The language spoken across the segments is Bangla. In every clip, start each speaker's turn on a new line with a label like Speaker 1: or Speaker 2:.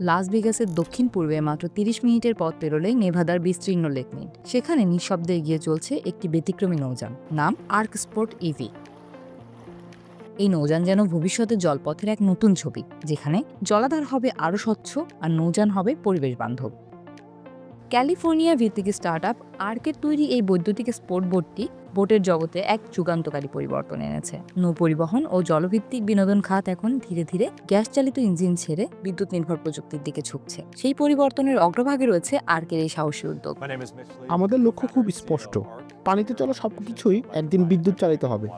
Speaker 1: লাস ভেগাসের দক্ষিণ পূর্বে মাত্র ৩০ মিনিটের পথ পেরোলেই নেভাদার বিস্তীর্ণ লেক মিড। সেখানে নিঃশব্দে এগিয়ে চলছে একটি ব্যতিক্রমী নৌযান, নাম আর্ক স্পোর্ট ইভি। এই নৌযান যেন ভবিষ্যতের জলপথের এক নতুন ছবি, যেখানে জলাধার হবে আরও স্বচ্ছ আর নৌযান হবে পরিবেশ বান্ধব। ক্যালিফোর্নিয়া ভিত্তিক স্টার্টআপ আর্কের তৈরি এই বৈদ্যুতিক স্পোর্ট বোটটি বোটের জগতে এক যুগান্তকারী পরিবর্তন এনেছে। নৌপরিবহন ও জলভিত্তিক বিনোদন খাত এখন ধীরে ধীরে গ্যাস চালিত ইঞ্জিন ছেড়ে বিদ্যুৎ নির্ভর প্রযুক্তির দিকে ঝুঁকছে। সেই পরিবর্তনের অগ্রভাগে রয়েছে আর্কের এই সাহসী উদ্যোগ।
Speaker 2: আমাদের লক্ষ্য খুব স্পষ্ট, পানিতে চলা সবকিছুই একদিন বিদ্যুৎ চালিত হবে।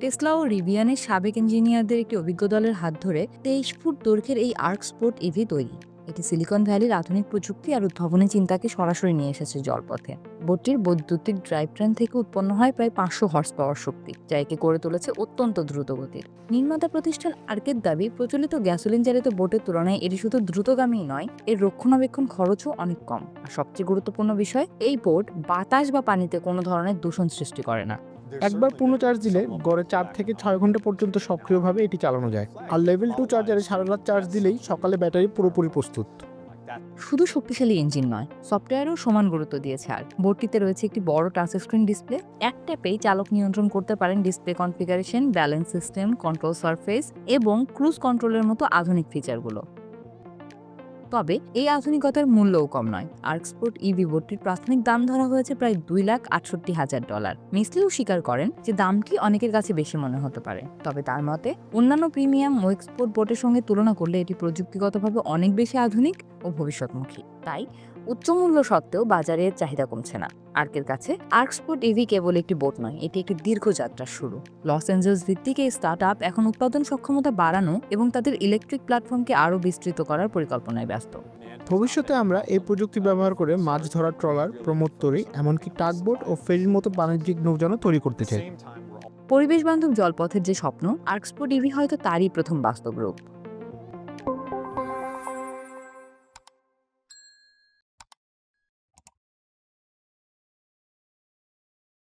Speaker 1: টেসলা ও রিভিয়ানের সাবেক ইঞ্জিনিয়ারদের একটি অভিজ্ঞ দলের হাত ধরে 23 ফুট দৈর্ঘ্যের এই আর্ক স্পোর্ট ইভি তৈরি। এটি সিলিকন ভ্যালির আধুনিক প্রযুক্তি আর উদ্ভাবনী চিন্তাকে সরাসরি নিয়ে এসেছে জলপথে। বোটটির বৈদ্যুতিক ড্রাইভ ট্রেন থেকে উৎপন্ন হয় প্রায় 500 হর্স পাওয়ার শক্তি, যা একে করে তুলেছে অত্যন্ত দ্রুতগতির। নির্মাতা প্রতিষ্ঠান আর্কের দাবি, প্রচলিত গ্যাসোলিন চালিত বোটের তুলনায় এটি শুধু দ্রুতগামী নয়, এর রক্ষণাবেক্ষণ খরচও অনেক কম। আর সবচেয়ে গুরুত্বপূর্ণ বিষয়, এই বোট বাতাস বা পানিতে কোনো ধরনের দূষণ সৃষ্টি করে না।
Speaker 2: একবার পূর্ণ চার্জ দিলে গড়ে 4 থেকে 6 ঘন্টা পর্যন্ত সক্রিয়ভাবে এটি চালানো যায়। আর লেভেল 2 চার্জারে সারা রাত চার্জ দিলেই সকালে ব্যাটারি পুরোপুরি প্রস্তুত।
Speaker 1: শুধু শক্তিশালী ইঞ্জিন নয়, সফটওয়্যারও সমান গুরুত্ব দিয়েছে। আর বোটটিতে রয়েছে একটি বড় টাচ স্ক্রিন ডিসপ্লে। এক ট্যাপেই চালক নিয়ন্ত্রণ করতে পারেন display configuration, balance system, control surface এবং ক্রুজ কন্ট্রোলের মতো আধুনিক ফিচারগুলো। তবে এই আধুনিকতার মূল্যও কম নয়। আর্কস্পোর্ট ইভি বোটটির প্রাথমিক দাম ধরা হয়েছে প্রায় $2,68,000। মিস্ত্রিও স্বীকার করেন যে দামটি অনেকের কাছে বেশি মনে হতে পারে। তবে তার মতে, অন্যান্য প্রিমিয়াম ও এক্সপোর্ট বোটের সঙ্গে তুলনা করলে এটি প্রযুক্তিগতভাবে অনেক বেশি আধুনিক ও ভবিষ্যৎমুখী। তাই উচ্চ মূল্য সত্ত্বেও বাজারে এর চাহিদা কমছে না। আর্কের কাছে আর্কস্পোর্ট ইভি কেবল একটি বোট নয়, এটি একটি দীর্ঘ যাত্রার শুরু। লস অ্যাঞ্জেলস ভিত্তিক এই স্টার্টআপ এখন উৎপাদন সক্ষমতা বাড়ানো এবং তাদের ইলেকট্রিক প্ল্যাটফর্মকে আরও বিস্তৃত করার পরিকল্পনায় ব্যস্ত।
Speaker 2: ভবিষ্যতে আমরা এই প্রযুক্তি ব্যবহার করে মাছ ধরার ট্রলার, প্রমোদ তরী, এমনকি টাগবোট ও ফেরির মতো বাণিজ্যিক নৌযানও তৈরি করতে চাই।
Speaker 1: পরিবেশ বান্ধব জলপথের যে স্বপ্ন, আর্কস্পোর্ট ইভি হয়তো তারই প্রথম বাস্তব রূপ।